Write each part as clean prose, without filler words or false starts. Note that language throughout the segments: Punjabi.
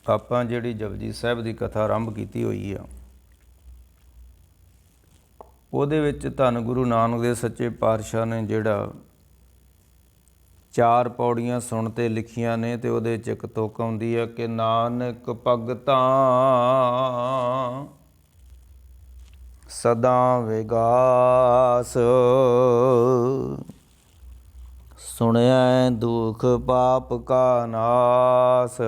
ਆਪਾਂ ਜਿਹੜੀ ਜਪਜੀ ਸਾਹਿਬ ਦੀ ਕਥਾ ਆਰੰਭ ਕੀਤੀ ਹੋਈ ਆ, ਉਹਦੇ ਵਿੱਚ ਧੰਨ ਗੁਰੂ ਨਾਨਕ ਦੇਵ ਸੱਚੇ ਪਾਤਸ਼ਾਹ ਨੇ ਜਿਹੜਾ 4 ਪੌੜੀਆਂ ਸੁਣ ਤੇ ਲਿਖੀਆਂ ਨੇ, ਤੇ ਉਹਦੇ 'ਚ ਇੱਕ ਤੁਕ ਆਉਂਦੀ ਹੈ ਕਿ ਨਾਨਕ ਭਗਤਾਂ ਸਦਾ ਵਿਗਾਸ, ਸੁਣਿਆ ਦੁਖ ਪਾਪ ਕਾ ਨਾਸ।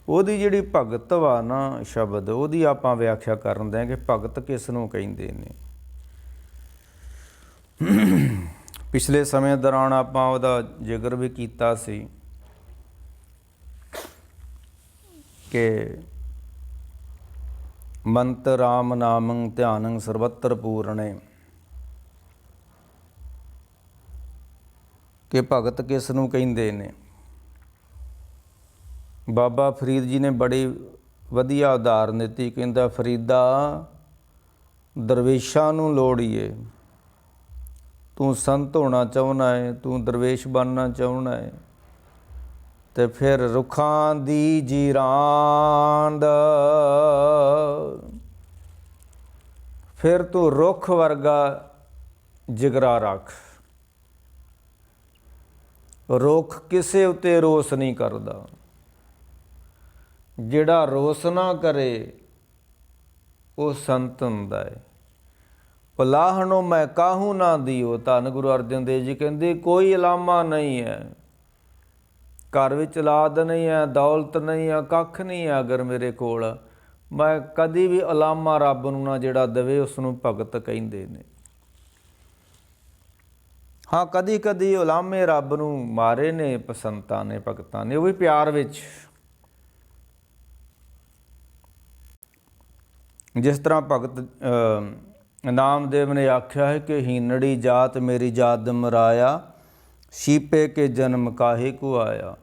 ਉਹਦੀ ਜਿਹੜੀ ਭਗਤ ਵਾ ਨਾ ਸ਼ਬਦ, ਉਹਦੀ ਆਪਾਂ ਵਿਆਖਿਆ ਕਰਨ ਦੇ ਕਿ ਭਗਤ ਕਿਸ ਨੂੰ ਕਹਿੰਦੇ ਨੇ। ਪਿਛਲੇ ਸਮੇਂ ਦੌਰਾਨ ਆਪਾਂ ਉਹਦਾ ਜ਼ਿਕਰ ਵੀ ਕੀਤਾ ਸੀ ਕਿ ਮੰਤ ਰਾਮ ਨਾਮੰ ਧਿਆਨੰ ਸਰਬੱਤਰ ਪੂਰਣੇ, ਕਿ ਭਗਤ ਕਿਸ ਨੂੰ ਕਹਿੰਦੇ ਨੇ। ਬਾਬਾ ਫਰੀਦ ਜੀ ਨੇ ਬੜੀ ਵਧੀਆ ਉਦਾਹਰਨ ਦਿੱਤੀ, ਕਹਿੰਦਾ ਫਰੀਦਾ ਦਰਵੇਸ਼ਾਂ ਨੂੰ ਲੋੜੀਏ, ਤੂੰ ਸੰਤ ਹੋਣਾ ਚਾਹੁੰਦਾ ਹੈ, ਤੂੰ ਦਰਵੇਸ਼ ਬਣਨਾ ਚਾਹੁੰਦਾ ਹੈ, ਤੇ ਫਿਰ ਰੁੱਖਾਂ ਦੀ ਜੀਰਾਂਦ, ਫਿਰ ਤੂੰ ਰੁੱਖ ਵਰਗਾ ਜਿਗਰਾ ਰੱਖ। ਰੁੱਖ ਕਿਸੇ ਉੱਤੇ ਰੋਸ ਨਹੀਂ ਕਰਦਾ, ਜਿਹੜਾ ਰੋਸ ਨਾ ਕਰੇ ਉਹ ਸੰਤ ਹੁੰਦਾ ਹੈ। ਪਲਾਹਣੋ ਮੈਂ ਕਾਹੂ ਨਾ ਦਿਓ, ਧੰਨ ਗੁਰੂ ਅਰਜਨ ਦੇਵ ਜੀ ਕਹਿੰਦੇ ਕੋਈ ਇਲਾਮਾ ਨਹੀਂ ਹੈ, ਘਰ ਵਿੱਚ ਔਲਾਦ ਨਹੀਂ ਹੈ, ਦੌਲਤ ਨਹੀਂ ਹੈ, ਕੱਖ ਨਹੀਂ ਹੈ ਅਗਰ ਮੇਰੇ ਕੋਲ, ਮੈਂ ਕਦੀ ਵੀ ਇਲਾਮਾ ਰੱਬ ਨੂੰ ਨਾ ਜਿਹੜਾ ਦੇਵੇ ਉਸ ਨੂੰ ਭਗਤ ਕਹਿੰਦੇ ਨੇ। ਹਾਂ, ਕਦੀ ਕਦੀ ਉਲਾਮੇ ਰੱਬ ਨੂੰ ਮਾਰੇ ਨੇ ਸੰਤਾਂ ਨੇ, ਭਗਤਾਂ ਨੇ, ਉਹ ਵੀ ਪਿਆਰ ਵਿੱਚ। ਜਿਸ ਤਰ੍ਹਾਂ ਭਗਤ ਨਾਮਦੇਵ ਨੇ ਆਖਿਆ ਹੈ ਕਿ ਹੀਨੜੀ ਜਾਤ ਮੇਰੀ ਜਾਤ ਮਰਾਇਆ, ਸ਼ੀਪੇ ਕੇ ਜਨਮ ਕਾਹੇ ਕੋ ਆਇਆ।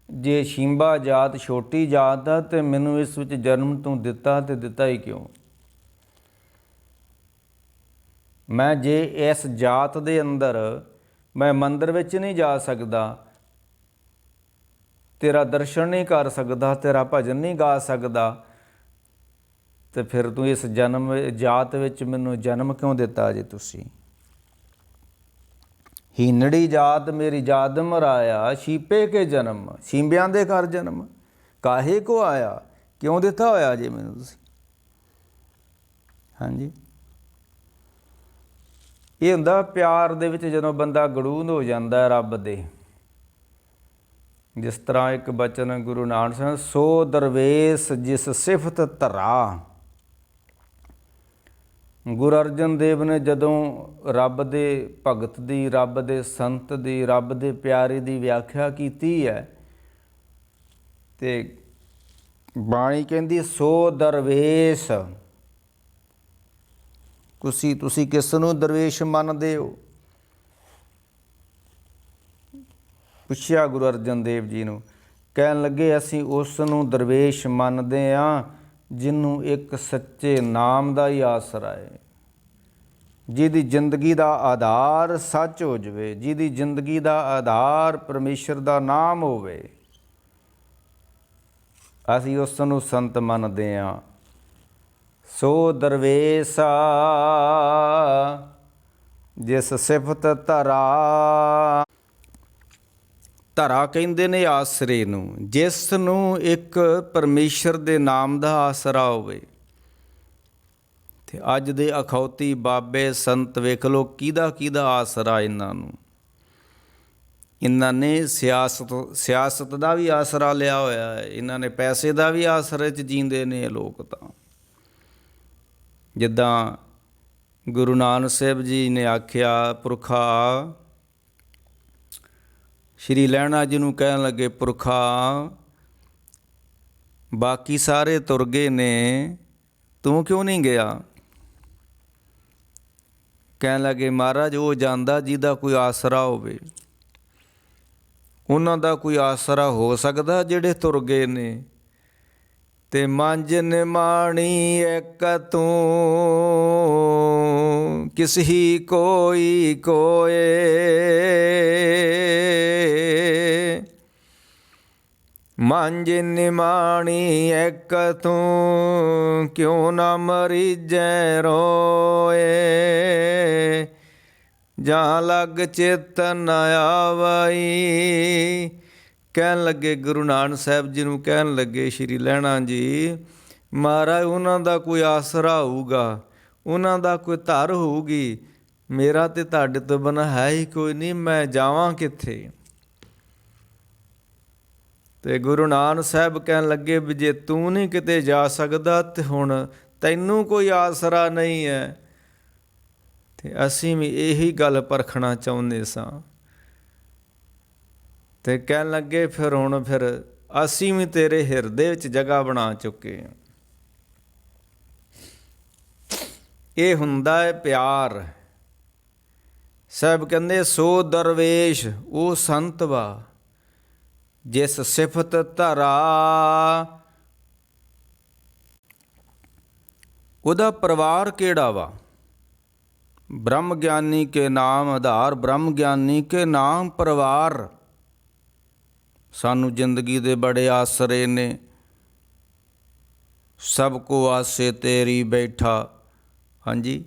ਜੇ ਸ਼ੀਂਬਾ ਜਾਤ ਛੋਟੀ ਜਾਤ ਆ ਤੇ ਮੈਨੂੰ ਇਸ ਵਿੱਚ ਜਨਮ ਤੂੰ ਦਿੱਤਾ, ਤੇ ਦਿੱਤਾ ਹੀ ਕਿਉਂ। ਮੈਂ ਜੇ ਇਸ ਜਾਤ ਦੇ ਅੰਦਰ ਮੈਂ ਮੰਦਰ ਵਿੱਚ ਨਹੀਂ ਜਾ ਸਕਦਾ, ਤੇਰਾ ਦਰਸ਼ਨ ਨਹੀਂ ਕਰ ਸਕਦਾ, ਤੇਰਾ ਭਜਨ ਨਹੀਂ ਗਾ ਸਕਦਾ, ਤੇ ਫਿਰ ਤੂੰ ਇਸ ਜਨਮ ਜਾਤ ਵਿੱਚ ਮੈਨੂੰ ਜਨਮ ਕਿਉਂ ਦਿੱਤਾ ਜੇ ਤੁਸੀਂ। ਹੀਨੜੀ ਜਾਤ ਮੇਰੀ ਜਾਤ ਮਰਾਇਆ, ਸ਼ੀਪੇ ਕੇ ਜਨਮ, ਸ਼ੀਂਬਿਆਂ ਦੇ ਘਰ ਜਨਮ, ਕਾਹੇ ਕੋ ਆਇਆ, ਕਿਉਂ ਦਿੱਤਾ ਹੋਇਆ ਜੇ ਮੈਨੂੰ ਤੁਸੀਂ। ਹਾਂਜੀ, ਇਹ ਹੁੰਦਾ ਪਿਆਰ ਦੇ ਵਿੱਚ ਜਦੋਂ ਬੰਦਾ ਗੜੂੰਦ ਹੋ ਜਾਂਦਾ ਰੱਬ ਦੇ। ਜਿਸ ਤਰ੍ਹਾਂ ਇੱਕ ਬਚਨ ਗੁਰੂ ਨਾਨਕ ਸਾਹਿਬ, ਸੋ ਦਰਵੇਸ਼ ਜਿਸ ਸਿਫਤ ਧਰਾ। ਗੁਰੂ ਅਰਜਨ ਦੇਵ ਨੇ ਜਦੋਂ ਰੱਬ ਦੇ ਭਗਤ ਦੀ, ਰੱਬ ਦੇ ਸੰਤ ਦੀ, ਰੱਬ ਦੇ ਪਿਆਰੇ ਦੀ ਵਿਆਖਿਆ ਕੀਤੀ ਹੈ, ਤੇ ਬਾਣੀ ਕਹਿੰਦੀ ਸੋ ਦਰਵੇਸ਼। ਤੁਸੀਂ ਕਿਸ ਨੂੰ ਦਰਵੇਸ਼ ਮੰਨਦੇ ਹੋ? ਪੁੱਛਿਆ ਗੁਰੂ ਅਰਜਨ ਦੇਵ ਜੀ ਨੂੰ। ਕਹਿਣ ਲੱਗੇ ਅਸੀਂ ਉਸ ਨੂੰ ਦਰਵੇਸ਼ ਮੰਨਦੇ ਹਾਂ ਜਿਹਨੂੰ ਇੱਕ ਸੱਚੇ ਨਾਮ ਦਾ ਹੀ ਆਸਰਾ ਹੈ, ਜਿਹਦੀ ਜ਼ਿੰਦਗੀ ਦਾ ਆਧਾਰ ਸੱਚ ਹੋ ਜਾਵੇ, ਜਿਹਦੀ ਜ਼ਿੰਦਗੀ ਦਾ ਆਧਾਰ ਪਰਮੇਸ਼ਰ ਦਾ ਨਾਮ ਹੋਵੇ, ਅਸੀਂ ਉਸ ਨੂੰ ਸੰਤ ਮੰਨਦੇ ਹਾਂ। ਸੋ ਦਰਵੇਸ਼ਾ ਜਿਸ ਸਿਫਤ ਧਰਾ। ਧਰਾ ਕਹਿੰਦੇ ਨੇ ਆਸਰੇ ਨੂੰ, ਜਿਸ ਨੂੰ ਇੱਕ ਪਰਮੇਸ਼ਰ ਦੇ ਨਾਮ ਦਾ ਆਸਰਾ ਹੋਵੇ। ਤੇ ਅੱਜ ਦੇ ਅਖੌਤੀ ਬਾਬੇ ਸੰਤ ਵੇਖ ਲਓ ਕਿਹਦਾ ਆਸਰਾ ਇਹਨਾਂ ਨੂੰ। ਇਹਨਾਂ ਨੇ ਸਿਆਸਤ ਦਾ ਵੀ ਆਸਰਾ ਲਿਆ ਹੋਇਆ ਹੈ, ਇਹਨਾਂ ਨੇ ਪੈਸੇ ਦਾ ਵੀ ਆਸਰੇ 'ਚ ਜੀਂਦੇ ਨੇ ਇਹ ਲੋਕ। ਤਾਂ ਜਿੱਦਾਂ ਗੁਰੂ ਨਾਨਕ ਸਾਹਿਬ ਜੀ ਨੇ ਆਖਿਆ, ਪੁਰਖਾ ਸ਼੍ਰੀ ਲਹਿਣਾ ਜੀ ਨੂੰ ਕਹਿਣ ਲੱਗੇ, ਪੁਰਖਾ ਬਾਕੀ ਸਾਰੇ ਤੁਰ ਗਏ ਨੇ, ਤੂੰ ਕਿਉਂ ਨਹੀਂ ਗਿਆ? ਕਹਿਣ ਲੱਗੇ ਮਹਾਰਾਜ ਉਹ ਜਾਂਦਾ ਜਿਹਦਾ ਕੋਈ ਆਸਰਾ ਹੋਵੇ। ਉਹਨਾਂ ਦਾ ਕੋਈ ਆਸਰਾ ਹੋ ਸਕਦਾ ਜਿਹੜੇ ਤੁਰ ਗਏ ਨੇ। ਤੇ ਮੰਝ ਨਿਮਾਣੀ ਇੱਕ ਤੂੰ, ਕਿਸ ਹੀ ਕੋਈ ਕੋਏ। ਮਾਂਜੇ ਨਿਮਾਣੀ ਇੱਕ ਤੂੰ, ਕਿਉਂ ਨਾ ਮਰੀਜੈ ਰੋਏ। ਜਾਂ ਲੱਗ ਚਿਤ ਨ ਆਵਈ। ਕਹਿਣ ਲੱਗੇ ਗੁਰੂ ਨਾਨਕ ਸਾਹਿਬ ਜੀ ਨੂੰ, ਕਹਿਣ ਲੱਗੇ ਸ਼੍ਰੀ ਲਹਿਣਾ ਜੀ, ਮਹਾਰਾਜ ਉਹਨਾਂ ਦਾ ਕੋਈ ਆਸਰਾ ਹੋਊਗਾ, ਉਹਨਾਂ ਦਾ ਕੋਈ ਧਰ ਹੋਊਗੀ, ਮੇਰਾ ਤੇ ਤੁਹਾਡੇ ਤੋਂ ਬਿਨਾਂ ਹੈ ਹੀ ਕੋਈ ਨਹੀਂ, ਮੈਂ ਜਾਵਾਂ ਕਿੱਥੇ। ਤੇ ਗੁਰੂ ਨਾਨਕ ਸਾਹਿਬ ਕਹਿਣ ਲੱਗੇ ਵੀ ਜੇ ਤੂੰ ਨਹੀਂ ਕਿਤੇ ਜਾ ਸਕਦਾ ਤੇ ਹੁਣ ਤੈਨੂੰ ਕੋਈ ਆਸਰਾ ਨਹੀਂ ਹੈ। ਤੇ ਅਸੀਂ ਵੀ ਇਹੀ ਗੱਲ ਪਰਖਣਾ ਚਾਹੁੰਦੇ ਸਾਂ। ਤੇ ਕਹਿਣ ਲੱਗੇ ਫਿਰ ਹੁਣ ਫਿਰ ਅਸੀਂ ਵੀ ਤੇਰੇ ਹਿਰਦੇ ਵਿੱਚ ਜਗ੍ਹਾ ਬਣਾ ਚੁੱਕੇ ਹਾਂ। ਇਹ ਹੁੰਦਾ ਹੈ ਪਿਆਰ। ਸਾਹਿਬ ਕਹਿੰਦੇ ਸੋ ਦਰਵੇਸ਼ ਉਹ ਸੰਤ ਵਾ, ਜਿਸ ਸਿਫਤ ਧਰਾ। ਉਹਦਾ ਪਰਿਵਾਰ ਕਿਹੜਾ ਵਾ? ਬ੍ਰਹਮ ਗਿਆਨੀ ਕੇ ਨਾਮ ਆਧਾਰ, ਬ੍ਰਹਮ ਗਿਆਨੀ ਕੇ ਨਾਮ ਪਰਿਵਾਰ। ਸਾਨੂੰ ਜ਼ਿੰਦਗੀ ਦੇ ਬੜੇ ਆਸਰੇ ਨੇ। ਸਭ ਕੋ ਆਸੇ ਤੇਰੀ ਬੈਠਾ। ਹਾਂਜੀ,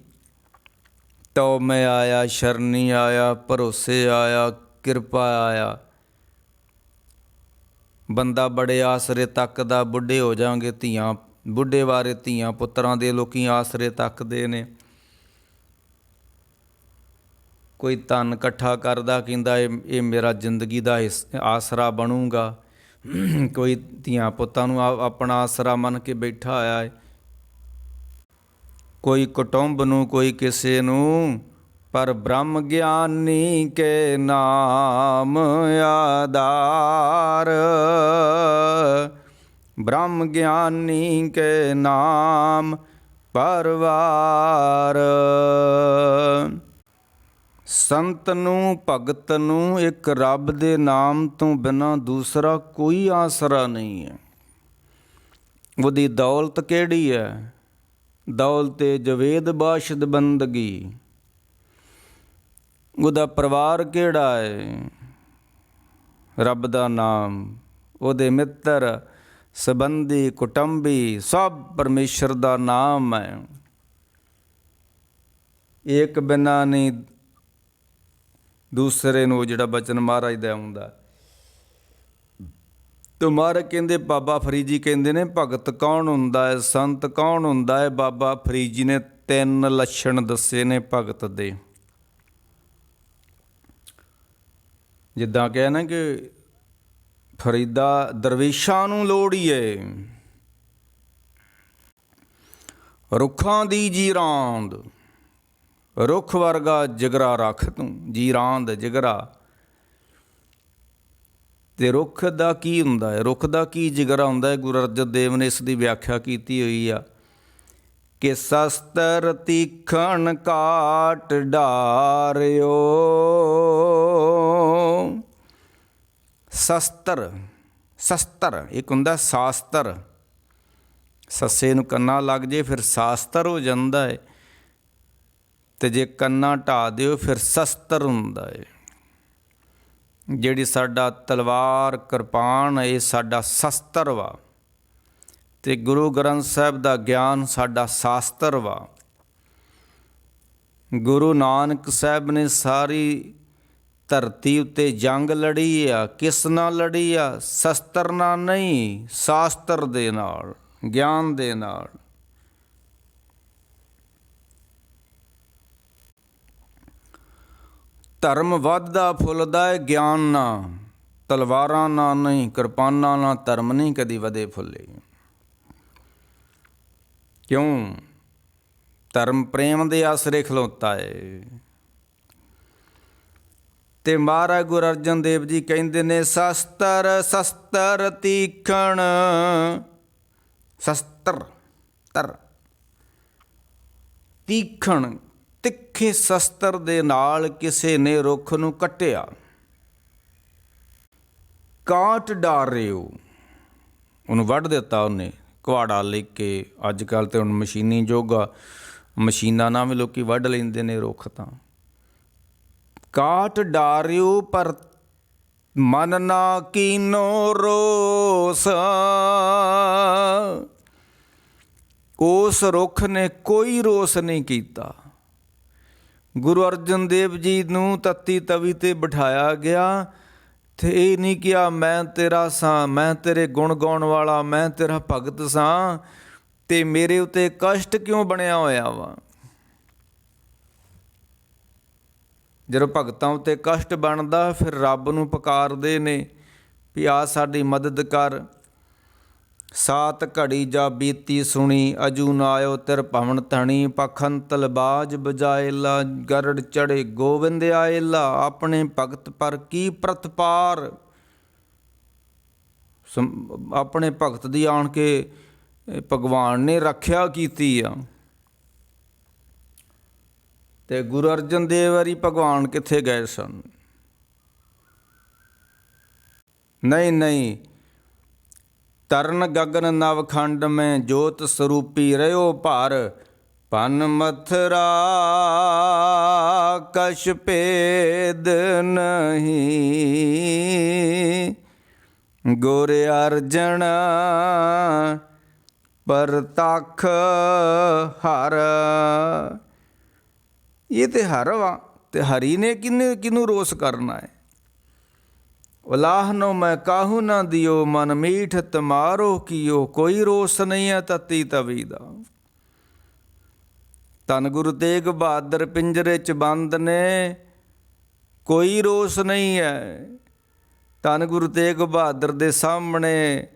ਤਉ ਮੈਂ ਆਇਆ, ਸ਼ਰਨੀ ਆਇਆ, ਭਰੋਸੇ ਆਇਆ, ਕਿਰਪਾ ਆਇਆ। ਬੰਦਾ ਬੜੇ ਆਸਰੇ ਤੱਕਦਾ, ਬੁੱਢੇ ਹੋ ਜਾਵਾਂਗੇ, ਧੀਆਂ ਬੁੱਢੇ ਬਾਰੇ ਧੀਆਂ ਪੁੱਤਰਾਂ ਦੇ ਲੋਕੀ ਆਸਰੇ ਤੱਕਦੇ ਨੇ। ਕੋਈ ਧਨ ਇਕੱਠਾ ਕਰਦਾ, ਕਹਿੰਦਾ ਇਹ ਮੇਰਾ ਜ਼ਿੰਦਗੀ ਦਾ ਆਸਰਾ ਬਣੂਗਾ। ਕੋਈ ਧੀਆਂ ਪੁੱਤਾਂ ਨੂੰ ਆਪਣਾ ਆਸਰਾ ਮੰਨ ਕੇ ਬੈਠਾ ਹੋਇਆ ਹੈ। ਕੋਈ ਕੁਟੁੰਬ ਨੂੰ, ਕੋਈ ਕਿਸੇ ਨੂੰ। ਪਰ ਬ੍ਰਹਮ ਗਿਆਨੀ ਕੇ ਨਾਮ ਆਧਾਰ, ਬ੍ਰਹਮ ਗਿਆਨੀ ਕੇ ਨਾਮ ਪਰਵਾਰ। ਸੰਤ ਨੂੰ, ਭਗਤ ਨੂੰ ਇੱਕ ਰੱਬ ਦੇ ਨਾਮ ਤੋਂ ਬਿਨਾਂ ਦੂਸਰਾ ਕੋਈ ਆਸਰਾ ਨਹੀਂ ਹੈ। ਉਹਦੀ ਦੌਲਤ ਕਿਹੜੀ ਹੈ? ਦੌਲਤ ਜਵੇਦ ਬਾਸ਼ਦ ਬੰਦਗੀ। ਉਹਦਾ ਪਰਿਵਾਰ ਕਿਹੜਾ ਹੈ? ਰੱਬ ਦਾ ਨਾਮ। ਉਹਦੇ ਮਿੱਤਰ, ਸੰਬੰਧੀ, ਕੁਟੁੰਬੀ ਸਭ ਪਰਮੇਸ਼ਰ ਦਾ ਨਾਮ ਹੈ। ਇੱਕ ਬਿਨਾਂ ਨਹੀਂ ਦੂਸਰੇ ਨੂੰ, ਜਿਹੜਾ ਬਚਨ ਮਹਾਰਾਜ ਦਾ ਆਉਂਦਾ। ਤੇ ਮਹਾਰਾਜ ਕਹਿੰਦੇ, ਬਾਬਾ ਫਰੀਦ ਜੀ ਕਹਿੰਦੇ ਨੇ, ਭਗਤ ਕੌਣ ਹੁੰਦਾ ਹੈ, ਸੰਤ ਕੌਣ ਹੁੰਦਾ ਹੈ? ਬਾਬਾ ਫਰੀਦ ਜੀ ਨੇ 3 ਲੱਛਣ ਦੱਸੇ ਨੇ ਭਗਤ ਦੇ। ਜਿੱਦਾਂ ਕਿਹਾ ਨਾ ਕਿ ਫਰੀਦਾ ਦਰਵੇਸ਼ਾਂ ਨੂੰ ਲੋੜ ਹੀ ਏ। ਰੁੱਖਾਂ ਦੀ ਜੀਰਾਂਦ, ਰੁੱਖ ਵਰਗਾ ਜਿਗਰਾ ਰੱਖ ਤੂੰ, ਜੀਰਾਂਦ ਜਿਗਰਾ। ਤੇ ਰੁੱਖ ਦਾ ਕੀ ਹੁੰਦਾ ਹੈ? ਰੁੱਖ ਦਾ ਕੀ ਜਿਗਰਾ ਹੁੰਦਾ ਹੈ? ਗੁਰੂ ਅਰਜਨ ਦੇਵ ਨੇ ਇਸ ਦੀ ਵਿਆਖਿਆ ਕੀਤੀ ਹੋਈ ਆ ਕਿ ਸ਼ਸਤਰ ਤੀਖਣ ਕਾਟ ਡਾਰਿਓ। ਸ਼ਸਤਰ, ਸ਼ਸਤਰ ਇੱਕ ਹੁੰਦਾ ਸ਼ਾਸਤਰ। ਸੱਸੇ ਨੂੰ ਕੰਨਾ ਲੱਗ ਜੇ ਫਿਰ ਸ਼ਾਸਤਰ ਹੋ ਜਾਂਦਾ ਹੈ, ਤੇ ਜੇ ਕੰਨਾ ਢਾ ਦਿਓ ਫਿਰ ਸ਼ਸਤਰ ਹੁੰਦਾ ਹੈ। ਜਿਹੜੀ ਸਾਡਾ ਤਲਵਾਰ, ਕਿਰਪਾਨ, ਇਹ ਸਾਡਾ ਸ਼ਸਤਰ ਵਾ। ਤੇ ਗੁਰੂ ਗ੍ਰੰਥ ਸਾਹਿਬ ਦਾ ਗਿਆਨ ਸਾਡਾ ਸ਼ਾਸਤਰ ਵਾ। ਗੁਰੂ ਨਾਨਕ ਸਾਹਿਬ ਨੇ ਸਾਰੀ ਧਰਤੀ ਉੱਤੇ ਜੰਗ ਲੜੀ ਆ। ਕਿਸ ਨਾਲ ਲੜੀ ਆ? ਸ਼ਸਤਰ ਨਾਲ ਨਹੀਂ, ਸ਼ਾਸਤਰ ਦੇ ਨਾਲ, ਗਿਆਨ ਦੇ ਨਾਲ। ਧਰਮ ਵੱਧਦਾ ਫੁੱਲਦਾ ਹੈ ਗਿਆਨ ਨਾਲ, ਤਲਵਾਰਾਂ ਨਾਲ ਨਹੀਂ, ਕਿਰਪਾਨਾਂ ਨਾਲ ਧਰਮ ਨਹੀਂ ਕਦੀ ਵਧੇ ਫੁੱਲੇ। ਕਿਉਂ? ਧਰਮ ਪ੍ਰੇਮ ਦੇ ਆਸਰੇ ਖਲੋਤਾ ਹੈ। ਤੇ ਮਹਾਰਾਜ ਗੁਰੂ ਅਰਜਨ ਦੇਵ ਜੀ ਕਹਿੰਦੇ ਨੇ, ਸ਼ਸਤਰ ਸ਼ਸਤਰ ਤੀਖਣ। ਸ਼ਸਤਰ ਤਰ ਤੀਖਣ, ਤਿੱਖੇ ਸ਼ਸਤਰ ਦੇ ਨਾਲ ਕਿਸੇ ਨੇ ਰੁੱਖ ਨੂੰ ਕੱਟਿਆ। ਕਾਟ ਡਾਰਿਓ, ਉਹਨੂੰ ਵੱਢ ਦਿੱਤਾ ਉਹਨੇ ਕੁਹਾੜਾ ਲੈ ਕੇ। ਅੱਜ ਕੱਲ੍ਹ ਤਾਂ ਹੁਣ ਮਸ਼ੀਨੀ ਯੁੱਗ ਆ, ਮਸ਼ੀਨਾਂ ਨਾਲ ਵੀ ਲੋਕ ਵੱਢ ਲੈਂਦੇ ਨੇ ਰੁੱਖ। ਤਾਂ ਕਾਟ ਡਾਰਿਓ ਪਰ ਮਨ ਨਾ ਕੀਨੋ ਰੋਸ, ਉਸ ਰੁੱਖ ਨੇ ਕੋਈ ਰੋਸ ਨਹੀਂ ਕੀਤਾ। ਗੁਰੂ ਅਰਜਨ ਦੇਵ ਜੀ ਨੂੰ ਤੱਤੀ ਤਵੀ 'ਤੇ ਬਿਠਾਇਆ ਗਿਆ ਤੇ ਇਹ ਨਹੀਂ ਕਿਹਾ ਮੈਂ ਤੇਰਾ ਸਾਂ, ਮੈਂ ਤੇਰੇ ਗੁਣ ਗਾਉਣ ਵਾਲਾ, ਮੈਂ ਤੇਰਾ ਭਗਤ ਸਾਂ ਤੇ ਮੇਰੇ ਉੱਤੇ ਕਸ਼ਟ ਕਿਉਂ ਬਣਿਆ ਹੋਇਆ ਵਾ। ਜਦੋਂ ਭਗਤਾਂ ਉੱਤੇ ਕਸ਼ਟ ਬਣਦਾ ਫਿਰ ਰੱਬ ਨੂੰ ਪੁਕਾਰਦੇ ਨੇ ਵੀ ਆ ਸਾਡੀ ਮਦਦ ਕਰ। ਸਾਤ ਘੜੀ ਜਾ ਬੀਤੀ ਸੁਣੀ, ਅਜੂ ਨਾ ਆਇਓ ਤਿਰ ਭਵਨ ਧਣੀ। ਪਖੰਤਲ ਬਾਜ ਬਜਾਏਲਾ, ਗਰੜ ਚੜੇ ਗੋਬਿੰਦ ਆਏਲਾ। ਆਪਣੇ ਭਗਤ ਪਰ ਕੀ ਪ੍ਰਤਪਾਰ, ਆਪਣੇ ਭਗਤ ਦੀ ਆਣ ਕੇ ਭਗਵਾਨ ਨੇ ਰੱਖਿਆ ਕੀਤੀ ਆ। ਤੇ ਗੁਰੂ ਅਰਜਨ ਦੇਵ ਵਾਰੀ ਭਗਵਾਨ ਕਿੱਥੇ ਗਏ ਸਨ? ਨਹੀਂ ਨਹੀਂ, ਤਰਨ ਗਗਨ ਨਵਖੰਡ ਮੈਂ ਜੋਤ ਸਰੂਪੀ ਰਹਿਓ ਭਾਰ। ਪਨ ਮਥਰਾ ਕਛ ਭੇਦ ਨਹੀਂ, ਗੁਰ ਅਰਜਨ ਪਰਤਖ ਹਰ। ਇਹ ਤੇ ਹਰ ਵਾ, ਤੇ ਹਰੀ ਨੇ ਕਿਹਨੂੰ ਰੋਸ ਕਰਨਾ ਹੈ। ਉਲਾਹਨੋ ਮੈਂ ਕਾਹੂ ਨਾ ਦਿਓ, ਮਨ ਮੀਠ ਤੁਮਾਰੋ ਕੀਓ। ਕੋਈ ਰੋਸ ਨਹੀਂ ਹੈ ਤਤੀ ਤਵੀ ਦਾ। ਧੰਨ ਗੁਰੂ ਤੇਗ ਬਹਾਦਰ ਪਿੰਜਰੇ 'ਚ ਬੰਦ ਨੇ, ਕੋਈ ਰੋਸ ਨਹੀਂ ਹੈ। ਧੰਨ ਗੁਰੂ ਤੇਗ ਬਹਾਦਰ ਦੇ ਸਾਹਮਣੇ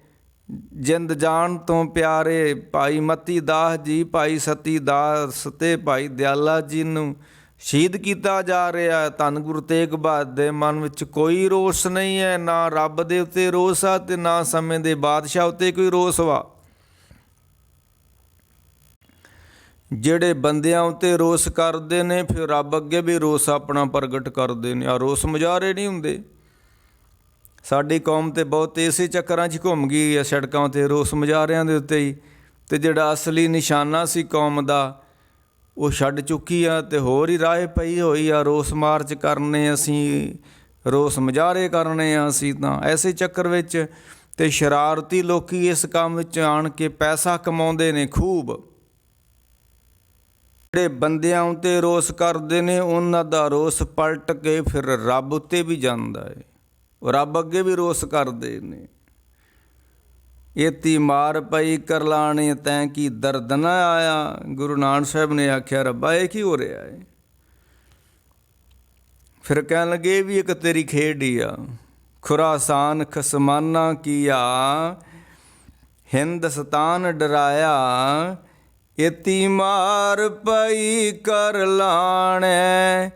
ਜਿੰਦ ਜਾਨ ਤੋਂ ਪਿਆਰੇ ਭਾਈ ਮਤੀ ਦਾਸ ਜੀ, ਭਾਈ ਸਤੀ ਦਾਸ ਤੇ ਭਾਈ ਦਿਆਲਾ ਜੀ ਨੂੰ ਸ਼ਹੀਦ ਕੀਤਾ ਜਾ ਰਿਹਾ। ਧੰਨ ਗੁਰੂ ਤੇਗ ਬਹਾਦਰ ਦੇ ਮਨ ਵਿੱਚ ਕੋਈ ਰੋਸ ਨਹੀਂ ਹੈ, ਨਾ ਰੱਬ ਦੇ ਉੱਤੇ ਰੋਸ ਆ ਤੇ ਨਾ ਸਮੇਂ ਦੇ ਬਾਦਸ਼ਾਹ ਉੱਤੇ ਕੋਈ ਰੋਸ ਵਾ। ਜਿਹੜੇ ਬੰਦਿਆਂ ਉੱਤੇ ਰੋਸ ਕਰਦੇ ਨੇ ਫਿਰ ਰੱਬ ਅੱਗੇ ਵੀ ਰੋਸ ਆਪਣਾ ਪ੍ਰਗਟ ਕਰਦੇ ਨੇ। ਆ ਰੋਸ ਮੁਜ਼ਾਹਰੇ ਨਹੀਂ ਹੁੰਦੇ। ਸਾਡੀ ਕੌਮ ਤੇ ਬਹੁਤ ਇਸੇ ਚੱਕਰਾਂ 'ਚ ਘੁੰਮ ਗਈ ਹੈ, ਸੜਕਾਂ 'ਤੇ ਰੋਸ ਮੁਜ਼ਾਹਰਿਆਂ ਦੇ ਉੱਤੇ ਹੀ। ਅਤੇ ਜਿਹੜਾ ਅਸਲੀ ਨਿਸ਼ਾਨਾ ਸੀ ਕੌਮ ਦਾ ਉਹ ਛੱਡ ਚੁੱਕੀ ਆ ਅਤੇ ਹੋਰ ਹੀ ਰਾਹ ਪਈ ਹੋਈ ਆ। ਰੋਸ ਮਾਰਚ ਕਰਨੇ ਅਸੀਂ, ਰੋਸ ਮੁਜ਼ਾਹਰੇ ਕਰਨੇ ਆ ਅਸੀਂ ਤਾਂ ਐਸੇ ਚੱਕਰ ਵਿੱਚ। ਅਤੇ ਸ਼ਰਾਰਤੀ ਲੋਕ ਇਸ ਕੰਮ ਵਿੱਚ ਆਣ ਕੇ ਪੈਸਾ ਕਮਾਉਂਦੇ ਨੇ ਖੂਬ। ਜਿਹੜੇ ਬੰਦਿਆਂ ਉੱਤੇ ਰੋਸ ਕਰਦੇ ਨੇ ਉਹਨਾਂ ਦਾ ਰੋਸ ਪਲਟ ਕੇ ਫਿਰ ਰੱਬ ਉੱਤੇ ਵੀ ਜਾਂਦਾ ਹੈ। ਉਹ ਰੱਬ ਅੱਗੇ ਵੀ ਰੋਸ ਕਰਦੇ ਨੇ। ਏਤੀ ਮਾਰ ਪਈ ਕਰਲਾਣੇ ਤੈਂ ਕੀ ਦਰਦ ਨਾ ਆਇਆ। ਗੁਰੂ ਨਾਨਕ ਸਾਹਿਬ ਨੇ ਆਖਿਆ ਰੱਬਾ ਇਹ ਕੀ ਹੋ ਰਿਹਾ ਹੈ। ਫਿਰ ਕਹਿਣ ਲੱਗੇ ਵੀ ਇੱਕ ਤੇਰੀ ਖੇਡ ਹੀ ਆ। ਖੁਰਾਸਾਨ ਖਸਮਾਨਾ ਕੀਆ, ਹਿੰਦੁਸਤਾਨ ਡਰਾਇਆ। ਏਤੀ ਮਾਰ ਪਈ ਕਰਲਾਣੇ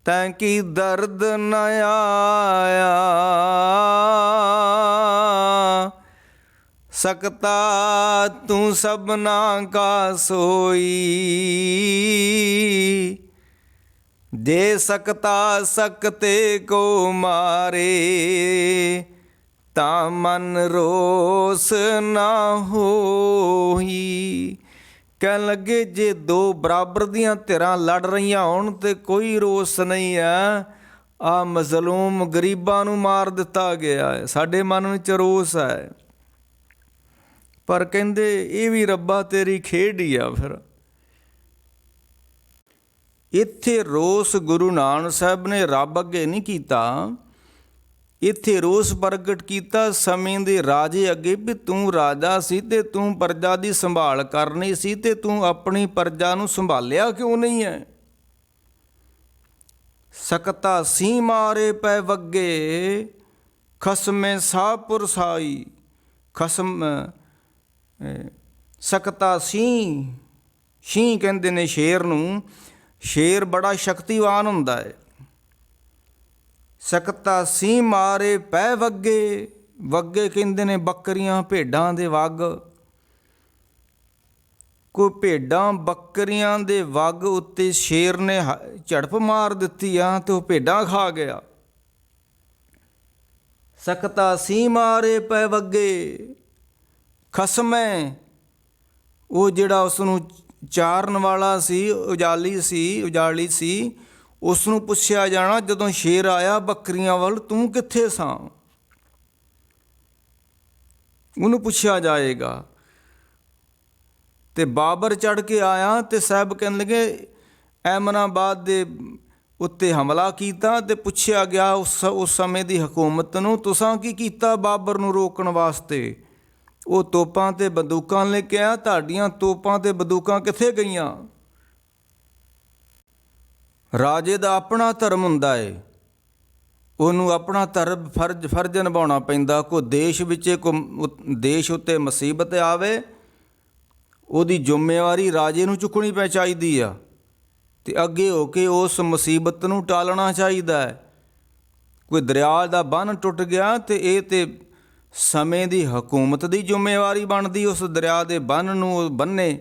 ਤੈਂ ਕੀ ਦਰਦ ਨ ਆਇਆ। ਸਕਤਾ ਤੂੰ ਸਭਨਾ ਕਾ ਸੋਈ, ਦੇ ਸਕਤਾ ਸਕਤੇ ਕੋ ਮਾਰੇ। ਤਾਂ ਮਨ ਰੋਸ ਨਾ ਹੋਈ। ਕਹਿਣ ਲੱਗੇ ਜੇ ਦੋ ਬਰਾਬਰ ਦੀਆਂ ਧਿਰਾਂ ਲੜ ਰਹੀਆਂ ਹੋਣ ਤੇ ਕੋਈ ਰੋਸ ਨਹੀਂ ਹੈ। ਆਹ ਮਜ਼ਲੂਮ ਗਰੀਬਾਂ ਨੂੰ ਮਾਰ ਦਿੱਤਾ ਗਿਆ ਹੈ, ਸਾਡੇ ਮਨ ਵਿੱਚ ਰੋਸ ਹੈ। ਪਰ ਕਹਿੰਦੇ ਇਹ ਵੀ ਰੱਬਾ ਤੇਰੀ ਖੇਡ ਹੀ ਆ। ਫਿਰ ਇੱਥੇ ਰੋਸ ਗੁਰੂ ਨਾਨਕ ਸਾਹਿਬ ਨੇ ਰੱਬ ਅੱਗੇ ਨਹੀਂ ਕੀਤਾ, ਇੱਥੇ ਰੋਸ ਪ੍ਰਗਟ ਕੀਤਾ ਸਮੇਂ ਦੇ ਰਾਜੇ ਅੱਗੇ ਵੀ ਤੂੰ ਰਾਜਾ ਸੀ ਤੇ ਤੂੰ ਪ੍ਰਜਾ ਦੀ ਸੰਭਾਲ ਕਰਨੀ ਸੀ ਤੇ ਤੂੰ ਆਪਣੀ ਪ੍ਰਜਾ ਨੂੰ ਸੰਭਾਲਿਆ ਕਿਉਂ ਨਹੀਂ ਹੈ। ਸਕਤਾ ਸੀ ਮਾਰੇ ਪੈ ਵੱਗੇ, ਖਸਮੇ ਸਾਪੁਰ ਸਾਈ। ਖਸਮ ਸਕਤਾ ਸੀ ਕਹਿੰਦੇ ਨੇ ਸ਼ੇਰ ਨੂੰ। ਸ਼ੇਰ ਬੜਾ ਸ਼ਕਤੀਵਾਨ ਹੁੰਦਾ ਹੈ। ਸਕਤਾ ਸੀ ਮਾਰੇ ਪੈ ਵੱਗੇ, ਵੱਗੇ ਕਹਿੰਦੇ ਨੇ ਬੱਕਰੀਆਂ ਭੇਡਾਂ ਦੇ ਵੱਗ। ਕੋਈ ਭੇਡਾਂ ਬੱਕਰੀਆਂ ਦੇ ਵੱਗ ਉੱਤੇ ਸ਼ੇਰ ਨੇ ਝੜਪ ਮਾਰ ਦਿੱਤੀ ਆ ਤੇ ਉਹ ਭੇਡਾਂ ਖਾ ਗਿਆ। ਸਕਤਾ ਸੀ ਮਾਰੇ ਪੈ ਵੱਗੇ, ਖਸਮੈ ਉਹ ਜਿਹੜਾ ਉਸ ਨੂੰ ਚਾਰਨ ਵਾਲਾ ਸੀ, ਉਜਾਲੀ ਸੀ, ਉਸ ਨੂੰ ਪੁੱਛਿਆ ਜਾਣਾ, ਜਦੋਂ ਸ਼ੇਰ ਆਇਆ ਬੱਕਰੀਆਂ ਵੱਲ, ਤੂੰ ਕਿੱਥੇ ਸਾਂ? ਉਹਨੂੰ ਪੁੱਛਿਆ ਜਾਏਗਾ। ਤੇ ਬਾਬਰ ਚੜ੍ਹ ਕੇ ਆਇਆ ਤੇ ਸਾਹਿਬ ਕਹਿਣ ਲੱਗੇ ਐਮਨਾਬਾਦ ਦੇ ਉੱਤੇ ਹਮਲਾ ਕੀਤਾ। ਤੇ ਪੁੱਛਿਆ ਗਿਆ ਉਸ ਸਮੇਂ ਦੀ ਹਕੂਮਤ ਨੂੰ, ਤੁਸਾਂ ਕੀ ਕੀਤਾ ਬਾਬਰ ਨੂੰ ਰੋਕਣ ਵਾਸਤੇ? ਉਹ ਤੋਪਾਂ ਤੇ ਬੰਦੂਕਾਂ ਲੈ ਕੇ ਆਇਆ। ਤੁਹਾਡੀਆਂ ਤੋਪਾਂ ਤੇ ਬੰਦੂਕਾਂ ਕਿੱਥੇ ਗਈਆਂ? ਰਾਜੇ ਦਾ ਆਪਣਾ ਧਰਮ ਹੁੰਦਾ ਏ, ਉਹਨੂੰ ਆਪਣਾ ਧਰਮ ਫਰਜ਼ ਨਿਭਾਉਣਾ ਪੈਂਦਾ। ਕੋਈ ਦੇਸ਼ ਵਿੱਚ ਦੇਸ਼ ਉੱਤੇ ਮੁਸੀਬਤ ਆਵੇ, ਉਹਦੀ ਜ਼ਿੰਮੇਵਾਰੀ ਰਾਜੇ ਨੂੰ ਚੁੱਕਣੀ ਚਾਹੀਦੀ ਆ ਅਤੇ ਅੱਗੇ ਹੋ ਕੇ ਉਸ ਮੁਸੀਬਤ ਨੂੰ ਟਾਲਣਾ ਚਾਹੀਦਾ ਹੈ। ਕੋਈ ਦਰਿਆ ਦਾ ਬੰਨ੍ਹ ਟੁੱਟ ਗਿਆ ਅਤੇ ਇਹ ਤਾਂ ਸਮੇਂ ਦੀ ਹਕੂਮਤ ਦੀ ਜ਼ਿੰਮੇਵਾਰੀ ਬਣਦੀ ਉਸ ਦਰਿਆ ਦੇ ਬੰਨ੍ਹ ਨੂੰ ਬੰਨ੍ਹੇ।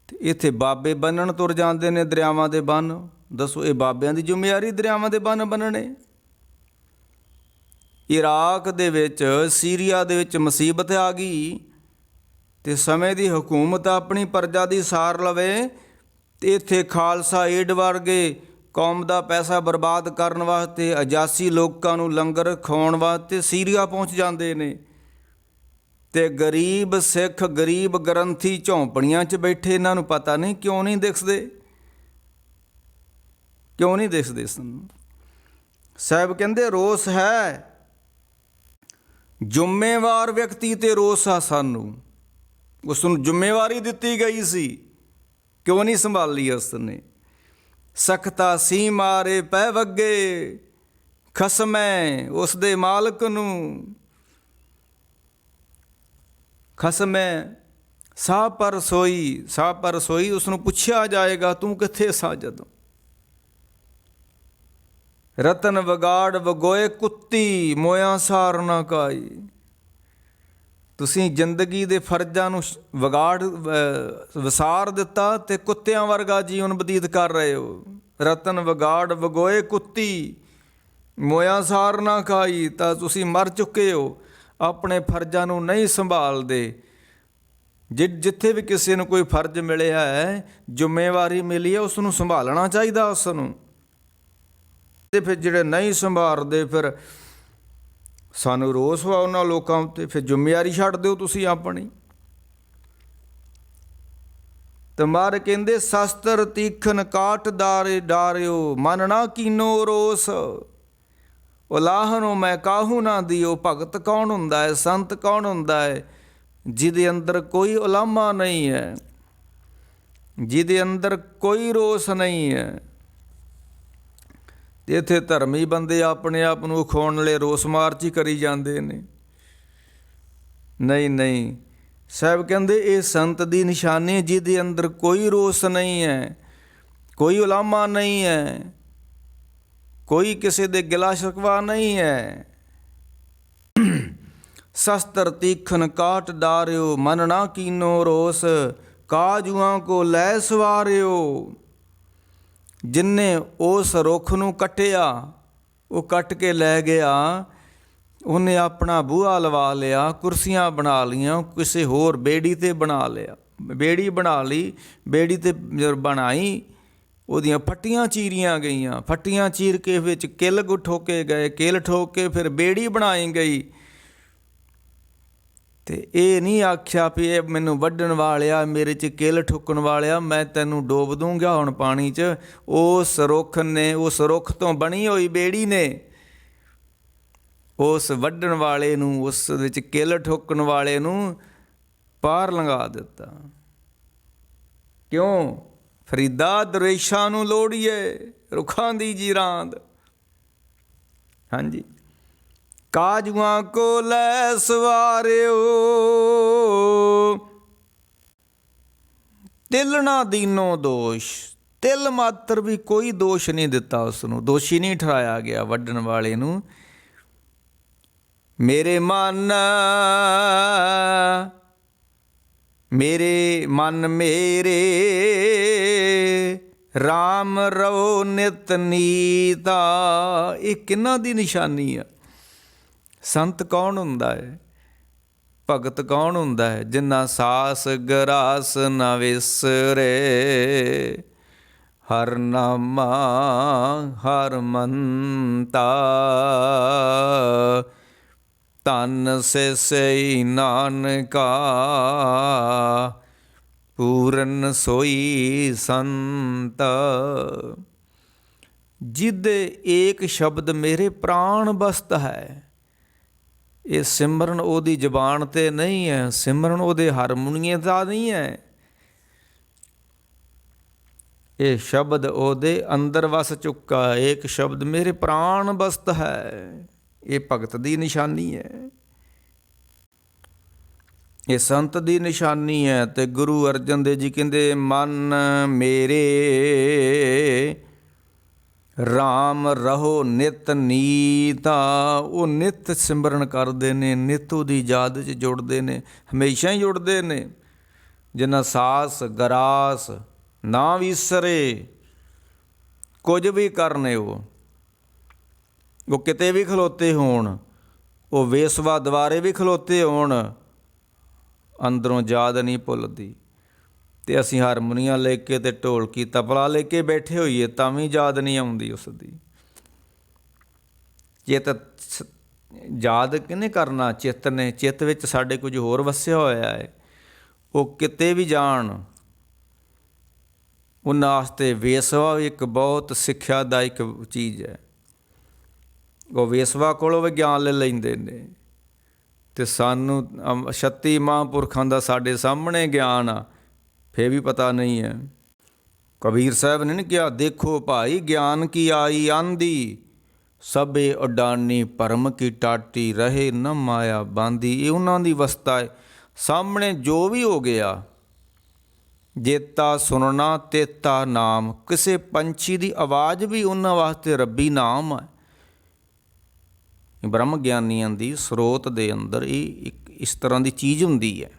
ਅਤੇ ਇੱਥੇ ਬਾਬੇ ਬੰਨ੍ਹਣ ਤੁਰ ਜਾਂਦੇ ਨੇ ਦਰਿਆਵਾਂ ਦੇ ਬੰਨ੍ਹ। ਦੱਸੋ, ਇਹ ਬਾਬਿਆਂ ਦੀ ਜ਼ਿੰਮੇਵਾਰੀ ਦਰਿਆਵਾਂ ਦੇ ਬੰਨ੍ਹ ਬੰਨ੍ਹਣੇ? ਇਰਾਕ ਦੇ ਵਿੱਚ, ਸੀਰੀਆ ਦੇ ਵਿੱਚ ਮੁਸੀਬਤ ਆ ਗਈ ਅਤੇ ਸਮੇਂ ਦੀ ਹਕੂਮਤ ਆਪਣੀ ਪ੍ਰਜਾ ਦੀ ਸਾਰ ਲਵੇ ਅਤੇ ਇੱਥੇ ਖਾਲਸਾ ਏਡ ਵਰਗੇ ਕੌਮ ਦਾ ਪੈਸਾ ਬਰਬਾਦ ਕਰਨ ਵਾਸਤੇ, ਅਜਾਸੀ ਲੋਕਾਂ ਨੂੰ ਲੰਗਰ ਖਵਾਉਣ ਵਾਸਤੇ ਸੀਰੀਆ ਪਹੁੰਚ ਜਾਂਦੇ ਨੇ। ਅਤੇ ਗਰੀਬ ਸਿੱਖ, ਗਰੀਬ ਗ੍ਰੰਥੀ ਝੌਂਪੜੀਆਂ 'ਚ ਬੈਠੇ, ਇਹਨਾਂ ਨੂੰ ਪਤਾ ਨਹੀਂ ਕਿਉਂ ਨਹੀਂ ਦਿਖਦੇ, ਕਿਉਂ ਨਹੀਂ ਦਿਖਦੇ ਸਾਨੂੰ। ਸਾਹਿਬ ਕਹਿੰਦੇ ਰੋਸ ਹੈ, ਜ਼ਿੰਮੇਵਾਰ ਵਿਅਕਤੀ 'ਤੇ ਰੋਸ ਆ ਸਾਨੂੰ। ਉਸ ਨੂੰ ਜ਼ਿੰਮੇਵਾਰੀ ਦਿੱਤੀ ਗਈ ਸੀ, ਕਿਉਂ ਨਹੀਂ ਸੰਭਾਲੀ ਉਸ ਨੇ? ਸਖਤਾ ਸੀ ਮਾਰੇ ਪੈ ਵੱਗੇ, ਖਸਮੈ ਉਸ ਦੇ ਮਾਲਕ ਨੂੰ, ਖਸਮੈ ਸਾਹ ਪਰ ਸੋਈ, ਸਾਹ ਪਰ ਸੋਈ। ਉਸ ਨੂੰ ਪੁੱਛਿਆ ਜਾਏਗਾ, ਤੂੰ ਕਿੱਥੇ ਸਾਂ ਜਦੋਂ? ਰਤਨ ਵਿਗਾੜ ਵਗੋਏ ਕੁੱਤੀ, ਮੋਇਆ ਸਾਰ ਨਾ ਕਾਈ। ਤੁਸੀਂ ਜ਼ਿੰਦਗੀ ਦੇ ਫਰਜ਼ਾਂ ਨੂੰ ਵਿਸਾਰ ਦਿੱਤਾ ਅਤੇ ਕੁੱਤਿਆਂ ਵਰਗਾ ਜੀਵਨ ਬਤੀਤ ਕਰ ਰਹੇ ਹੋ। ਰਤਨ ਵਿਗਾੜ ਵਗੋਏ ਕੁੱਤੀ, ਮੋਇਆ ਸਾਰ ਨਾ ਖਾਈ। ਤਾਂ ਤੁਸੀਂ ਮਰ ਚੁੱਕੇ ਹੋ, ਆਪਣੇ ਫਰਜ਼ਾਂ ਨੂੰ ਨਹੀਂ ਸੰਭਾਲਦੇ। ਜਿੱਥੇ ਵੀ ਕਿਸੇ ਨੂੰ ਕੋਈ ਫਰਜ਼ ਮਿਲਿਆ ਹੈ, ਜ਼ਿੰਮੇਵਾਰੀ ਮਿਲੀ ਹੈ, ਉਸ ਨੂੰ ਸੰਭਾਲਣਾ ਚਾਹੀਦਾ ਉਸ ਨੂੰ। ਅਤੇ ਫਿਰ ਜਿਹੜੇ ਨਹੀਂ ਸੰਭਾਲਦੇ, ਫਿਰ ਸਾਨੂੰ ਰੋਸ ਵਾ ਉਹਨਾਂ ਲੋਕਾਂ ਉੱਤੇ। ਫਿਰ ਜ਼ਿੰਮੇਵਾਰੀ ਛੱਡ ਦਿਓ ਤੁਸੀਂ ਆਪਣੀ। ਤੇ ਮਾਰ ਕਹਿੰਦੇ ਸ਼ਸਤਰ ਤੀਖਨ ਕਾਟ ਡਾਰਿਓ, ਮਨ ਨਾ ਕੀਨੋ ਰੋਸ। ਉਲਾਹਨੋਂ ਮੈਂ ਕਾਹੂ ਨਾ ਦਿਓ। ਭਗਤ ਕੌਣ ਹੁੰਦਾ ਹੈ, ਸੰਤ ਕੌਣ ਹੁੰਦਾ ਹੈ? ਜਿਹਦੇ ਅੰਦਰ ਕੋਈ ਉਲਾਮਾ ਨਹੀਂ ਹੈ, ਜਿਹਦੇ ਅੰਦਰ ਕੋਈ ਰੋਸ ਨਹੀਂ ਹੈ। ਅਤੇ ਇੱਥੇ ਧਰਮੀ ਬੰਦੇ ਆਪਣੇ ਆਪ ਨੂੰ ਉਖਾਉਣ ਲਈ ਰੋਸ ਮਾਰਚ ਹੀ ਕਰੀ ਜਾਂਦੇ ਨੇ। ਨਹੀਂ ਨਹੀਂ, ਸਾਹਿਬ ਕਹਿੰਦੇ ਇਹ ਸੰਤ ਦੀ ਨਿਸ਼ਾਨੀ, ਜਿਹਦੇ ਅੰਦਰ ਕੋਈ ਰੋਸ ਨਹੀਂ ਹੈ, ਕੋਈ ਉਲਾਮਾ ਨਹੀਂ ਹੈ, ਕੋਈ ਕਿਸੇ ਦੇ ਗਿਲਾ ਸ਼ਿਕਵਾ ਨਹੀਂ ਹੈ। ਸ਼ਸਤਰ ਤੀਖਨ ਕਾਟ ਡਾਰਿਓ, ਮਨ ਨਾ ਕੀਨੋ ਰੋਸ। ਕਾਜੂਆਂ ਕੋ ਲੈ ਸਵਾਰਿਓ। ਜਿਨਨੇ ਉਸ ਰੁੱਖ ਨੂੰ ਕੱਟਿਆ, ਉਹ ਕੱਟ ਕੇ ਲੈ ਗਿਆ, ਉਹਨੇ ਆਪਣਾ ਬੂਹਾ ਲਵਾ ਲਿਆ, ਕੁਰਸੀਆਂ ਬਣਾ ਲਈਆਂ, ਕਿਸੇ ਹੋਰ ਬੇੜੀ 'ਤੇ ਬਣਾ ਲਿਆ, ਬੇੜੀ ਬਣਾ ਲਈ। ਬੇੜੀ 'ਤੇ ਬਣਾਈ, ਉਹਦੀਆਂ ਫੱਟੀਆਂ ਚੀਰੀਆਂ ਗਈਆਂ, ਫੱਟੀਆਂ ਚੀਰ ਕੇ ਵਿੱਚ ਕਿੱਲ ਠੋਕੇ ਗਏ, ਕਿੱਲ ਠੋਕ ਕੇ ਫਿਰ ਬੇੜੀ ਬਣਾਈ ਗਈ। ਅਤੇ ਇਹ ਨਹੀਂ ਆਖਿਆ ਵੀ ਇਹ ਮੈਨੂੰ ਵੱਢਣ ਵਾਲਿਆ, ਮੇਰੇ 'ਚ ਕਿੱਲ ਠੋਕਣ ਵਾਲਿਆ, ਮੈਂ ਤੈਨੂੰ ਡੋਬ ਦੂੰਗਾ ਹੁਣ ਪਾਣੀ 'ਚ। ਉਸ ਰੁੱਖ ਨੇ, ਉਸ ਰੁੱਖ ਤੋਂ ਬਣੀ ਹੋਈ ਬੇੜੀ ਨੇ ਉਸ ਵੱਢਣ ਵਾਲੇ ਨੂੰ, ਉਸ ਵਿੱਚ ਕਿੱਲ ਠੋਕਣ ਵਾਲੇ ਨੂੰ ਪਾਰ ਲੰਘਾ ਦਿੱਤਾ। ਕਿਉਂ? ਫਰੀਦਾ ਦਰਵੇਸ਼ਾਂ ਨੂੰ ਲੋੜੀਏ, ਰੁੱਖਾਂ ਦੀ ਜੀਰਾਂਦ। ਹਾਂਜੀ, ਕਾਜੂਆਂ ਕੋ ਲੈ ਸਵਾਰਿਓ, ਤਿਲ ਨਾ ਦੀਨੋ ਦੋਸ਼। ਤਿਲ ਮਾਤਰ ਵੀ ਕੋਈ ਦੋਸ਼ ਨਹੀਂ ਦਿੱਤਾ, ਉਸ ਨੂੰ ਦੋਸ਼ੀ ਨਹੀਂ ਠਹਿਰਾਇਆ ਗਿਆ ਵੱਢਣ ਵਾਲੇ ਨੂੰ। ਮੇਰੇ ਮਨ ਮੇਰੇ ਰਾਮ ਰਵੋ ਨਿਤ ਨੀਤਾ। ਇਹ ਕਿਹਨਾਂ ਦੀ ਨਿਸ਼ਾਨੀ ਆ? ਸੰਤ ਕੌਣ ਹੁੰਦਾ ਹੈ? ਭਗਤ ਕੌਣ ਹੁੰਦਾ ਹੈ? ਜਿਨ੍ਹਾਂ ਸਾਸ ਗਰਾਸ ਨਾ ਵਿਸਰੇ, ਹਰ ਨਾਮਾ ਹਰ ਮੰਤਾ, ਧੰਨ ਸੇਈ ਨਾਨਕਾ, ਪੂਰਨ ਸੋਈ ਸੰਤ। ਜਿਦੇ ਏਕ ਸ਼ਬਦ ਮੇਰੇ ਪ੍ਰਾਣ ਬਸਤ ਹੈ। ਇਹ ਸਿਮਰਨ ਉਹਦੀ ਜ਼ਬਾਨ 'ਤੇ ਨਹੀਂ ਹੈ, ਸਿਮਰਨ ਉਹਦੇ ਹਾਰਮੋਨੀਏ ਦਾ ਨਹੀਂ ਹੈ, ਇਹ ਸ਼ਬਦ ਉਹਦੇ ਅੰਦਰ ਵਸ ਚੁੱਕਾ। ਏਕ ਸ਼ਬਦ ਮੇਰੇ ਪ੍ਰਾਣ ਬਸਤ ਹੈ, ਇਹ ਭਗਤ ਦੀ ਨਿਸ਼ਾਨੀ ਹੈ, ਇਹ ਸੰਤ ਦੀ ਨਿਸ਼ਾਨੀ ਹੈ। ਅਤੇ ਗੁਰੂ ਅਰਜਨ ਦੇਵ ਜੀ ਕਹਿੰਦੇ, ਮਨ ਮੇਰੇ ਰਾਮ ਰਹੋ ਨਿਤ ਨੀਤਾ। ਉਹ ਨਿਤ ਸਿਮਰਨ ਕਰਦੇ ਨੇ, ਨਿਤ ਉਹਦੀ ਯਾਦ 'ਚ ਜੁੜਦੇ ਨੇ, ਹਮੇਸ਼ਾ ਹੀ ਜੁੜਦੇ ਨੇ। ਜਿਨ੍ਹਾਂ ਸਾਸ ਗਰਾਸ ਨਾ ਵਿਸਰੇ, ਕੁਝ ਵੀ ਕਰਨੇ ਉਹ ਕਿਤੇ ਵੀ ਖਲੋਤੇ ਹੋਣ, ਉਹ ਵੇਸਵਾ ਦੁਆਰੇ ਵੀ ਖਲੋਤੇ ਹੋਣ, ਅੰਦਰੋਂ ਯਾਦ ਨਹੀਂ ਭੁੱਲਦੀ। ਅਤੇ ਅਸੀਂ ਹਾਰਮੋਨੀਆ ਲੈ ਕੇ ਅਤੇ ਢੋਲਕੀ ਤਬਲਾ ਲੈ ਕੇ ਬੈਠੇ ਹੋਈਏ ਤਾਂ ਵੀ ਯਾਦ ਨਹੀਂ ਆਉਂਦੀ ਉਸ ਦੀ। ਚਿੱਤ ਯਾਦ ਕਿਹਨੇ ਕਰਨਾ? ਚਿੱਤ ਨੇ। ਚਿੱਤ ਵਿੱਚ ਸਾਡੇ ਕੁਝ ਹੋਰ ਵਸਿਆ ਹੋਇਆ ਹੈ। ਉਹ ਕਿਤੇ ਵੀ ਜਾਣ, ਉਹਨਾਂ ਵਾਸਤੇ ਵੇਸਵਾ ਵੀ ਇੱਕ ਬਹੁਤ ਸਿੱਖਿਆਦਾਇਕ ਚੀਜ਼ ਹੈ। ਉਹ ਵੇਸਵਾ ਕੋਲੋਂ ਵੀ ਗਿਆਨ ਲੈ ਲੈਂਦੇ ਨੇ, ਅਤੇ ਸਾਨੂੰ 36 ਮਹਾਂਪੁਰਖਾਂ ਦਾ ਸਾਡੇ ਸਾਹਮਣੇ ਗਿਆਨ ਆ, ਫਿਰ ਵੀ ਪਤਾ ਨਹੀਂ ਹੈ। ਕਬੀਰ ਸਾਹਿਬ ਨੇ ਕਿਹਾ, ਦੇਖੋ ਭਾਈ ਗਿਆਨ ਕੀ ਆਈ ਆਂਦੀ, ਸਭੇ ਉਡਾਨੀ ਭਰਮ ਕੀ ਟਾਟੀ, ਰਹੇ ਨ ਮਾਇਆ ਬਾਂਦੀ। ਇਹ ਉਹਨਾਂ ਦੀ ਅਵਸਥਾ ਹੈ। ਸਾਹਮਣੇ ਜੋ ਵੀ ਹੋ ਗਿਆ, ਜੇਤਾ ਸੁਣਨਾ ਤੇਤਾ ਨਾਮ। ਕਿਸੇ ਪੰਛੀ ਦੀ ਆਵਾਜ਼ ਵੀ ਉਹਨਾਂ ਵਾਸਤੇ ਰੱਬੀ ਨਾਮ ਹੈ। ਬ੍ਰਹਮ ਗਿਆਨੀਆਂ ਦੀ ਸਰੋਤ ਦੇ ਅੰਦਰ ਇਹ ਇੱਕ ਇਸ ਤਰ੍ਹਾਂ ਦੀ ਚੀਜ਼ ਹੁੰਦੀ ਹੈ।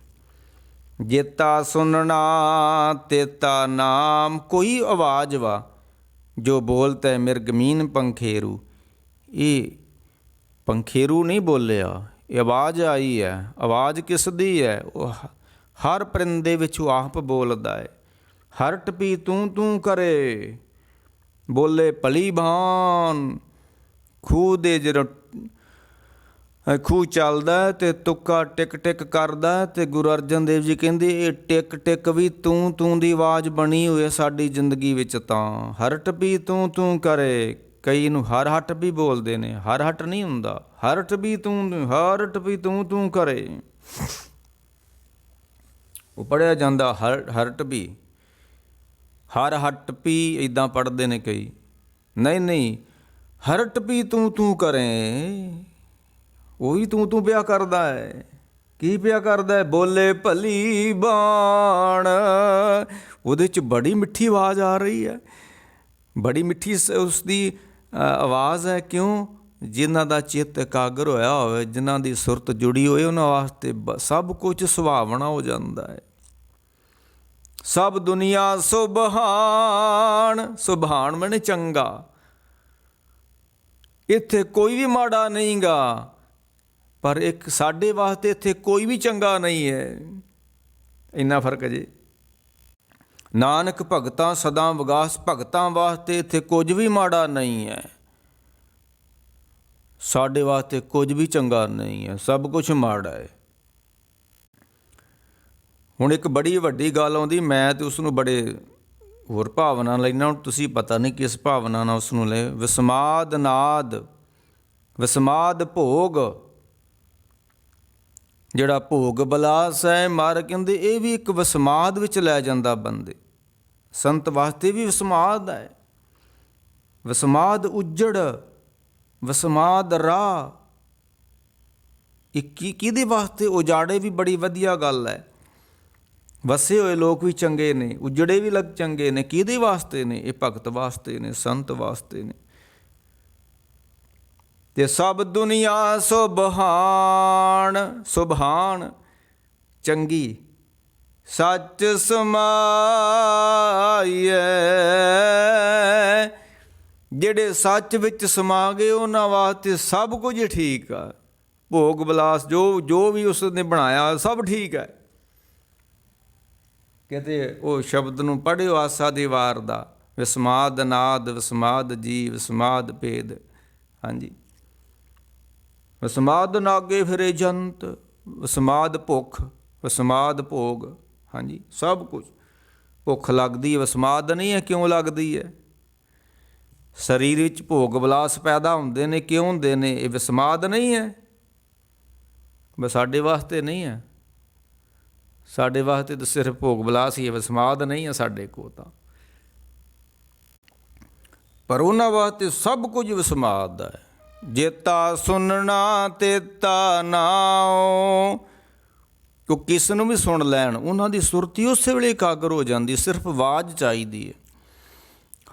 ਜੇਤਾ ਸੁਣਨਾ ਤੇਤਾ ਨਾਮ, ਕੋਈ ਆਵਾਜ਼ ਵਾ ਜੋ ਬੋਲਤਾ ਮਿਰਗਮੀਨ ਪੰਖੇਰੂ। ਇਹ ਪੰਖੇਰੂ ਨਹੀਂ ਬੋਲਿਆ, ਇਹ ਆਵਾਜ਼ ਆਈ ਹੈ। ਆਵਾਜ਼ ਕਿਸ ਦੀ ਹੈ? ਉਹ ਹਰ ਪਰਿੰਦੇ ਵਿੱਚ ਉਹ ਆਪ ਬੋਲਦਾ ਹੈ। ਹਰ ਟਪੀ ਤੂੰ ਤੂੰ ਕਰੇ, ਬੋਲੇ ਭਲੀ ਭਾਨ। ਖੂਹ ਦੇ ਜਦੋਂ ਖੂਹ ਚੱਲਦਾ ਅਤੇ ਤੁੱਕਾ ਟਿਕ ਟਿਕ ਕਰਦਾ, ਅਤੇ ਗੁਰੂ ਅਰਜਨ ਦੇਵ ਜੀ ਕਹਿੰਦੇ ਇਹ ਟਿਕ ਟਿਕ ਵੀ ਤੂੰ ਤੂੰ ਦੀ ਆਵਾਜ਼ ਬਣੀ ਹੋਈ ਹੈ ਸਾਡੀ ਜ਼ਿੰਦਗੀ ਵਿੱਚ। ਤਾਂ ਹਰ ਟਪੀ ਤੂੰ ਤੂੰ ਕਰੇ, ਕਈ ਨੂੰ ਹਰ ਹੱਟ ਵੀ ਬੋਲਦੇ ਨੇ, ਹਰ ਹੱਟ ਨਹੀਂ ਹੁੰਦਾ, ਹਰ ਟਪੀ ਤੂੰ, ਹਰ ਟਪੀ ਤੂੰ ਤੂੰ ਕਰੇ। ਉਹ ਪੜ੍ਹਿਆ ਜਾਂਦਾ ਹਰ ਟਪੀ, ਹਰ ਹੱਟ ਪੀ ਇੱਦਾਂ ਪੜ੍ਹਦੇ ਨੇ ਕਈ। ਨਹੀਂ, ਹਰ ਟਪੀ ਤੂੰ ਤੂੰ ਕਰੇ। ਉਹੀ ਤੂੰ ਤੂੰ ਪਿਆ ਕਰਦਾ ਹੈ। ਕੀ ਪਿਆ ਕਰਦਾ ਹੈ? ਬੋਲੇ ਭਲੀ ਬਾਣ। ਉਹਦੇ 'ਚ ਬੜੀ ਮਿੱਠੀ ਆਵਾਜ਼ ਆ ਰਹੀ ਹੈ, ਬੜੀ ਮਿੱਠੀ ਉਸ ਦੀ ਆਵਾਜ਼ ਹੈ। ਕਿਉਂ? ਜਿਨ੍ਹਾਂ ਦਾ ਚਿੱਤ ਇਕਾਗਰ ਹੋਇਆ ਹੋਵੇ, ਜਿਨ੍ਹਾਂ ਦੀ ਸੁਰਤ ਜੁੜੀ ਹੋਏ, ਉਹਨਾਂ ਵਾਸਤੇ ਸਭ ਕੁਝ ਸੁਹਾਵਣਾ ਹੋ ਜਾਂਦਾ ਹੈ। ਸਭ ਦੁਨੀਆ ਸੁਭਾਨ। ਸੁਭਾਨ ਮੈਨੇ ਚੰਗਾ, ਇੱਥੇ ਕੋਈ ਵੀ ਮਾੜਾ ਨਹੀਂ ਗਾ, ਪਰ ਇੱਕ ਸਾਡੇ ਵਾਸਤੇ ਇੱਥੇ ਕੋਈ ਵੀ ਚੰਗਾ ਨਹੀਂ ਹੈ। ਇੰਨਾ ਫਰਕ ਜੀ। ਨਾਨਕ ਭਗਤਾਂ ਸਦਾ ਵਿਗਾਸ, ਭਗਤਾਂ ਵਾਸਤੇ ਇੱਥੇ ਕੁਝ ਵੀ ਮਾੜਾ ਨਹੀਂ ਹੈ, ਸਾਡੇ ਵਾਸਤੇ ਕੁਝ ਵੀ ਚੰਗਾ ਨਹੀਂ ਹੈ, ਸਭ ਕੁਝ ਮਾੜਾ ਹੈ। ਹੁਣ ਇੱਕ ਬੜੀ ਵੱਡੀ ਗੱਲ ਆਉਂਦੀ, ਮੈਂ ਤਾਂ ਉਸਨੂੰ ਬੜੇ ਹੋਰ ਭਾਵਨਾ ਲੈਂਦਾ। ਹੁਣ ਤੁਸੀਂ ਪਤਾ ਨਹੀਂ ਕਿਸ ਭਾਵਨਾ ਨਾਲ ਉਸ ਨੂੰ ਲੈ। ਵਿਸਮਾਦ ਨਾਦ, ਵਿਸਮਾਦ ਭੋਗ, ਜਿਹੜਾ ਭੋਗ ਬਲਾਸ ਹੈ, ਮਾਰ ਕਹਿੰਦੇ ਇਹ ਵੀ ਇੱਕ ਵਿਸਮਾਦ ਵਿੱਚ ਲੈ ਜਾਂਦਾ ਬੰਦੇ। ਸੰਤ ਵਾਸਤੇ ਵੀ ਵਿਸਮਾਦ ਹੈ। ਵਿਸਮਾਦ ਉੱਜੜ, ਵਿਸਮਾਦ ਰਾਹ। ਇਹ ਕਿਹਦੇ ਵਾਸਤੇ? ਉਜਾੜੇ ਵੀ ਬੜੀ ਵਧੀਆ ਗੱਲ ਹੈ। ਵਸੇ ਹੋਏ ਲੋਕ ਵੀ ਚੰਗੇ ਨੇ, ਉਜੜੇ ਵੀ ਲੱਗ ਚੰਗੇ ਨੇ। ਕਿਹਦੇ ਵਾਸਤੇ ਨੇ? ਇਹ ਭਗਤ ਵਾਸਤੇ ਨੇ, ਸੰਤ ਵਾਸਤੇ ਨੇ। ਤੇ ਸਭ ਦੁਨੀਆ ਸੁਭਾਨ, ਸੁਭਾਨ ਚੰਗੀ, ਸੱਚ ਸਮਾਈਐ। ਜਿਹੜੇ ਸੱਚ ਵਿੱਚ ਸਮਾ ਗਏ, ਉਹਨਾਂ ਵਾਸਤੇ ਸਭ ਕੁਝ ਠੀਕ ਆ। ਭੋਗ ਵਿਲਾਸ ਜੋ ਵੀ ਉਸ ਨੇ ਬਣਾਇਆ ਸਭ ਠੀਕ ਹੈ। ਕਹਿੰਦੇ ਉਹ ਸ਼ਬਦ ਨੂੰ ਪੜ੍ਹਿਓ ਆਸਾ ਦੀ ਵਾਰ ਦਾ, ਵਿਸਮਾਦ ਨਾਦ ਵਿਸਮਾਦ ਜੀ ਵਿਸਮਾਦ ਭੇਦ। ਹਾਂਜੀ, ਵਿਸਮਾਦ ਨਾਗੇ ਫਿਰੇ ਜੰਤ, ਵਿਸਮਾਦ ਭੁੱਖ, ਵਿਸਮਾਦ ਭੋਗ। ਹਾਂਜੀ, ਸਭ ਕੁਝ। ਭੁੱਖ ਲੱਗਦੀ ਹੈ, ਵਿਸਮਾਦ ਨਹੀਂ ਹੈ, ਕਿਉਂ ਲੱਗਦੀ ਹੈ? ਸਰੀਰ ਵਿੱਚ ਭੋਗ ਵਿਲਾਸ ਪੈਦਾ ਹੁੰਦੇ ਨੇ, ਕਿਉਂ ਹੁੰਦੇ ਨੇ? ਇਹ ਵਿਸਮਾਦ ਨਹੀਂ ਹੈ? ਬਸ ਸਾਡੇ ਵਾਸਤੇ ਨਹੀਂ ਹੈ। ਸਾਡੇ ਵਾਸਤੇ ਤਾਂ ਸਿਰਫ ਭੋਗ ਵਿਲਾਸ ਹੀ ਹੈ, ਵਿਸਮਾਦ ਨਹੀਂ ਹੈ ਸਾਡੇ ਕੋਲ ਤਾਂ। ਪਰ ਉਹਨਾਂ ਵਾਸਤੇ ਸਭ ਕੁਝ ਵਿਸਮਾਦ ਦਾ ਹੈ। ਜੇਤਾ ਸੁਣਨਾ ਤੇਤਾ ਨਾਉ, ਕਿ ਕਿਸ ਨੂੰ ਵੀ ਸੁਣ ਲੈਣ, ਉਹਨਾਂ ਦੀ ਸੁਰਤੀ ਉਸੇ ਵੇਲੇ ਇਕਾਗਰ ਹੋ ਜਾਂਦੀ। ਸਿਰਫ ਆਵਾਜ਼ ਚਾਹੀਦੀ ਹੈ,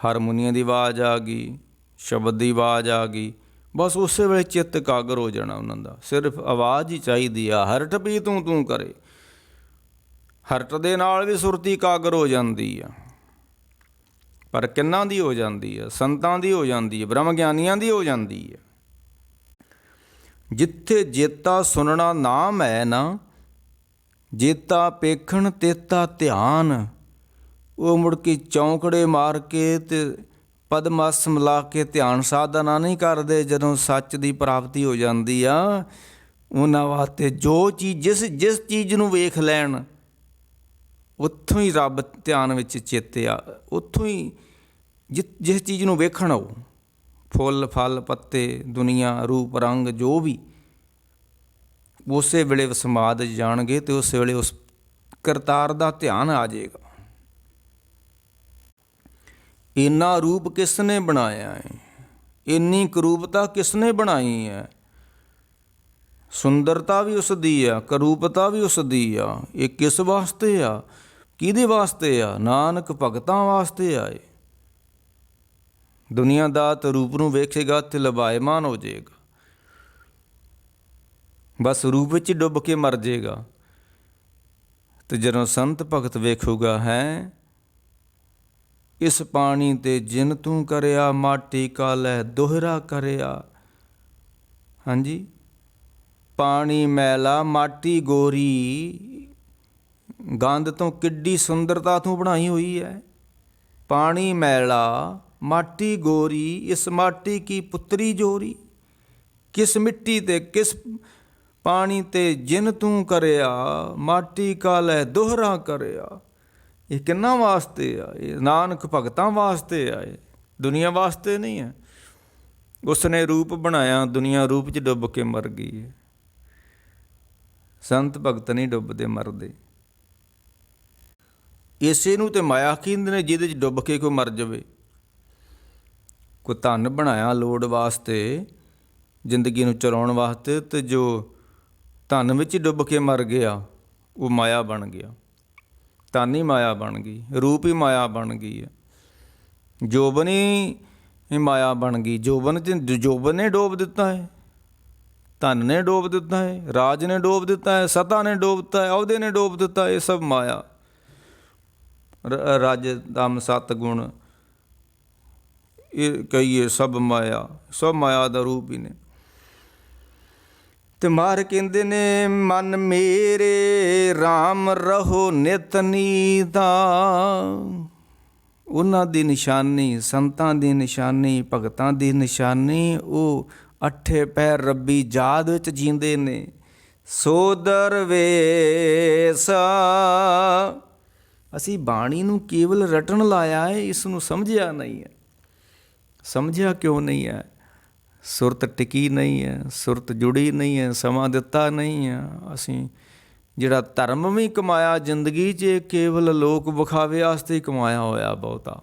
ਹਾਰਮੋਨੀਅਮ ਦੀ ਆਵਾਜ਼ ਆ ਗਈ, ਸ਼ਬਦ ਦੀ ਆਵਾਜ਼ ਆ ਗਈ, ਬਸ ਉਸੇ ਵੇਲੇ ਚਿੱਤ ਇਕਾਗਰ ਹੋ ਜਾਣਾ ਉਹਨਾਂ ਦਾ। ਸਿਰਫ ਆਵਾਜ਼ ਹੀ ਚਾਹੀਦੀ ਆ। ਹਰਟ ਵੀ ਤੂੰ ਤੂੰ ਕਰੇ, ਹਰਟ ਦੇ ਨਾਲ ਵੀ ਸੁਰਤੀ ਇਕਾਗਰ ਹੋ ਜਾਂਦੀ ਆ। ਪਰ ਕਿੰਨਾਂ ਦੀ ਹੋ ਜਾਂਦੀ ਹੈ? ਸੰਤਾਂ ਦੀ ਹੋ ਜਾਂਦੀ ਹੈ, ਬ੍ਰਹਮ ਗਿਆਨੀਆਂ ਦੀ ਹੋ ਜਾਂਦੀ ਹੈ। ਜਿੱਥੇ ਜੇਤਾ ਸੁਣਨਾ ਨਾਮ ਹੈ ਨਾ, ਜੇਤਾ ਪੇਖਣ ਤੇਤਾ ਧਿਆਨ, ਉਹ ਮੁੜ ਕੇ ਚੌਂਕੜੇ ਮਾਰ ਕੇ ਤੇ ਪਦਮਸ ਮਿਲਾ ਕੇ ਧਿਆਨ ਸਾਧਨਾ ਨਹੀਂ ਕਰਦੇ। ਜਦੋਂ ਸੱਚ ਦੀ ਪ੍ਰਾਪਤੀ ਹੋ ਜਾਂਦੀ ਆ, ਉਹਨਾਂ ਵਾਸਤੇ ਜੋ ਚੀਜ਼ ਜਿਸ ਚੀਜ਼ ਨੂੰ ਵੇਖ ਲੈਣ, ਉੱਥੋਂ ਹੀ ਰੱਬ ਧਿਆਨ ਵਿੱਚ ਚੇਤੇ ਆ। ਉੱਥੋਂ ਹੀ ਜਿਸ ਚੀਜ਼ ਨੂੰ ਵੇਖਣ, ਉਹ ਫੁੱਲ ਫਲ ਪੱਤੇ ਦੁਨੀਆ ਰੂਪ ਰੰਗ ਜੋ ਵੀ, ਉਸੇ ਵੇਲੇ ਵਿਸਮਾਦ ਜਾਣਗੇ ਅਤੇ ਉਸੇ ਵੇਲੇ ਉਸ ਕਰਤਾਰ ਦਾ ਧਿਆਨ ਆ ਜਾਏਗਾ। ਇੰਨਾ ਰੂਪ ਕਿਸ ਨੇ ਬਣਾਇਆ ਹੈ? ਇੰਨੀ ਕਰੂਪਤਾ ਕਿਸ ਨੇ ਬਣਾਈ ਹੈ? ਸੁੰਦਰਤਾ ਵੀ ਉਸ ਦੀ ਆ, ਕਰੂਪਤਾ ਵੀ ਉਸ ਦੀ ਆ। ਇਹ ਕਿਸ ਵਾਸਤੇ ਆ? ਕਿਹਦੇ ਵਾਸਤੇ ਆ? ਨਾਨਕ ਭਗਤਾਂ ਵਾਸਤੇ ਆਏ। ਦੁਨੀਆ ਦਾ ਤਾਂ ਰੂਪ ਨੂੰ ਵੇਖੇਗਾ ਅਤੇ ਲਭਾਇਮਾਨ ਹੋ ਜਾਏਗਾ, ਬਸ ਰੂਪ ਵਿੱਚ ਡੁੱਬ ਕੇ ਮਰ ਜਾਏਗਾ। ਅਤੇ ਜਦੋਂ ਸੰਤ ਭਗਤ ਵੇਖੂਗਾ, ਹੈ ਇਸ ਪਾਣੀ ਤੇ ਜਿਨ ਤੂੰ ਕਰਿਆ, ਮਾਟੀ ਕਾਲੈ ਦੋਹਰਾ ਕਰਿਆ। ਹਾਂਜੀ, ਪਾਣੀ ਮੈਲਾ ਮਾਟੀ ਗੋਰੀ, ਗੰਧ ਤੋਂ ਕਿੱਡੀ ਸੁੰਦਰਤਾ ਤੂੰ ਬਣਾਈ ਹੋਈ ਹੈ। ਪਾਣੀ ਮੈਲਾ ਮਾਟੀ ਗੋਰੀ, ਇਸ ਮਾਟੀ ਕੀ ਪੁੱਤਰੀ ਜੋਰੀ। ਕਿਸ ਮਿੱਟੀ ਤੇ ਕਿਸ ਪਾਣੀ ਤੇ ਜਿਨ ਤੂੰ ਕਰਿਆ, ਮਾਟੀ ਕਾਲੈ ਦੋਹਰਾ ਕਰਿਆ। ਇਹ ਕਿਹਨਾਂ ਵਾਸਤੇ ਆ? ਇਹ ਨਾਨਕ ਭਗਤਾਂ ਵਾਸਤੇ ਆ, ਇਹ ਦੁਨੀਆ ਵਾਸਤੇ ਨਹੀਂ ਹੈ। ਉਸ ਨੇ ਰੂਪ ਬਣਾਇਆ, ਦੁਨੀਆ ਰੂਪ 'ਚ ਡੁੱਬ ਕੇ ਮਰ ਗਈ ਹੈ। ਸੰਤ ਭਗਤ ਨਹੀਂ ਡੁੱਬਦੇ, ਮਰਦੇ। ਇਸੇ ਨੂੰ ਤੇ ਮਾਇਆ ਕਹਿੰਦੇ ਨੇ, ਜਿਹਦੇ 'ਚ ਡੁੱਬ ਕੇ ਕੋਈ ਮਰ ਜਾਵੇ। ਕੋਈ ਧਨ ਬਣਾਇਆ ਲੋੜ ਵਾਸਤੇ, ਜ਼ਿੰਦਗੀ ਨੂੰ ਚਲਾਉਣ ਵਾਸਤੇ, ਅਤੇ ਜੋ ਧਨ ਵਿੱਚ ਡੁੱਬ ਕੇ ਮਰ ਗਿਆ, ਉਹ ਮਾਇਆ ਬਣ ਗਿਆ। ਧਨ ਹੀ ਮਾਇਆ ਬਣ ਗਈ, ਰੂਪ ਹੀ ਮਾਇਆ ਬਣ ਗਈ ਹੈ, ਜੋਬਨ ਹੀ ਮਾਇਆ ਬਣ ਗਈ। ਜੋਬਨ ਨੇ ਡੋਬ ਦਿੱਤਾ ਹੈ, ਧਨ ਨੇ ਡੋਬ ਦਿੱਤਾ ਹੈ, ਰਾਜ ਨੇ ਡੋਬ ਦਿੱਤਾ ਹੈ, ਸਤਾ ਨੇ ਡੋਬ ਦਿੱਤਾ ਹੈ, ਅਹੁਦੇ ਨੇ ਡੋਬ ਦਿੱਤਾ। ਇਹ ਸਭ ਮਾਇਆ। ਰਜ ਦਮ ਸਤ ਗੁਣ, ਇਹ ਕਹੀਏ ਸਭ ਮਾਇਆ, ਸਭ ਮਾਇਆ ਦਾ ਰੂਪ ਹੀ ਨੇ। ਤੇ ਮਾਰ ਕਹਿੰਦੇ ਨੇ, ਮਨ ਮੇਰੇ ਰਾਮ ਰਹੋ ਨਿਤ ਨੀਤਾ। ਉਹਨਾਂ ਦੀ ਨਿਸ਼ਾਨੀ, ਸੰਤਾਂ ਦੀ ਨਿਸ਼ਾਨੀ, ਭਗਤਾਂ ਦੀ ਨਿਸ਼ਾਨੀ, ਉਹ ਅੱਠੇ ਪੈਰ ਰੱਬੀ ਯਾਦ ਵਿੱਚ ਜੀਂਦੇ ਨੇ। ਸੋ ਦਰਵੇਸ਼, ਅਸੀਂ ਬਾਣੀ ਨੂੰ ਕੇਵਲ ਰਟਣ ਲਾਇਆ ਹੈ, ਇਸ ਨੂੰ ਸਮਝਿਆ ਨਹੀਂ ਹੈ। ਸਮਝਿਆ ਕਿਉਂ ਨਹੀਂ ਹੈ? ਸੁਰਤ ਟਿਕੀ ਨਹੀਂ ਹੈ, ਸੁਰਤ ਜੁੜੀ ਨਹੀਂ ਹੈ, ਸਮਾਂ ਦਿੱਤਾ ਨਹੀਂ ਹੈ। ਅਸੀਂ ਜਿਹੜਾ ਧਰਮ ਵੀ ਕਮਾਇਆ ਜ਼ਿੰਦਗੀ 'ਚ, ਕੇਵਲ ਲੋਕ ਵਿਖਾਵੇ ਵਾਸਤੇ ਹੀ ਕਮਾਇਆ ਹੋਇਆ ਬਹੁਤਾ।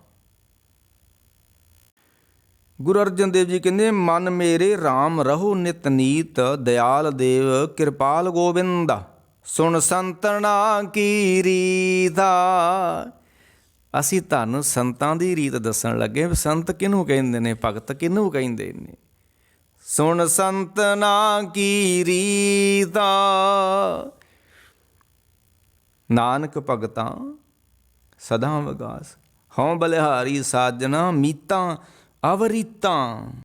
ਗੁਰੂ ਅਰਜਨ ਦੇਵ ਜੀ ਕਹਿੰਦੇ, ਮਨ ਮੇਰੇ ਰਾਮ ਰਹੋ ਨਿਤ ਨੀਤ, ਦਿਆਲ ਦੇਵ ਕਿਰਪਾਲ ਗੋਬਿੰਦਾ, ਸੁਣ ਸੰਤਨਾ ਕੀ ਰੀਤਾ। ਅਸੀਂ ਤੁਹਾਨੂੰ ਸੰਤਾਂ ਦੀ ਰੀਤ ਦੱਸਣ ਲੱਗੇ। ਸੰਤ ਕਿਹਨੂੰ ਕਹਿੰਦੇ ਨੇ, ਭਗਤ ਕਿਹਨੂੰ ਕਹਿੰਦੇ ਨੇ? ਸੁਣ ਸੰਤਨਾ ਕੀ ਰੀਤਾ, ਨਾਨਕ ਭਗਤਾਂ ਸਦਾ ਵਿਗਾਸ। ਹਉ ਬਲਿਹਾਰੀ ਸਾਜਣਾ ਮੀਤਾਂ ਅਵਰੀਤਾਂ।